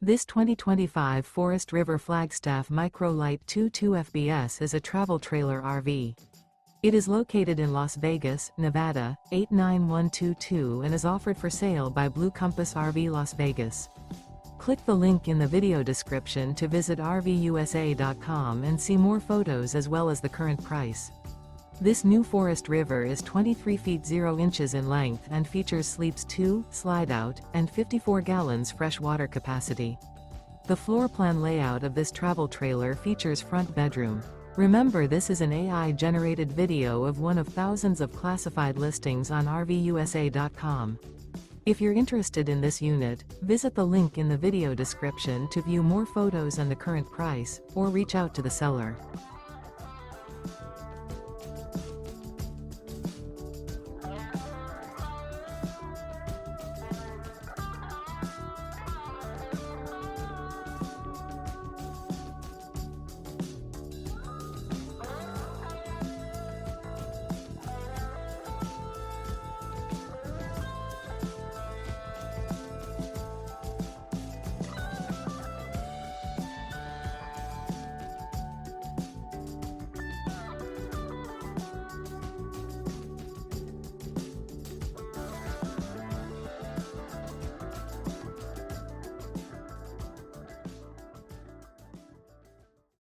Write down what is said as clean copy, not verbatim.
This 2025 Forest River Flagstaff Micro Lite 22 FBS is a travel trailer RV. It is located in Las Vegas, Nevada, 89122 and is offered for sale by Blue Compass RV Las Vegas. Click the link in the video description to visit RVUSA.com and see more photos as well as the current price. This new Forest River is 23 feet 0 inches in length and features sleeps 2, Slideout, and 54 gallons fresh water capacity. The floor plan layout of this travel trailer features front bedroom. Remember, this is an AI-generated video of one of thousands of classified listings on RVUSA.com. If you're interested in this unit, visit the link in the video description to view more photos and the current price, or reach out to the seller.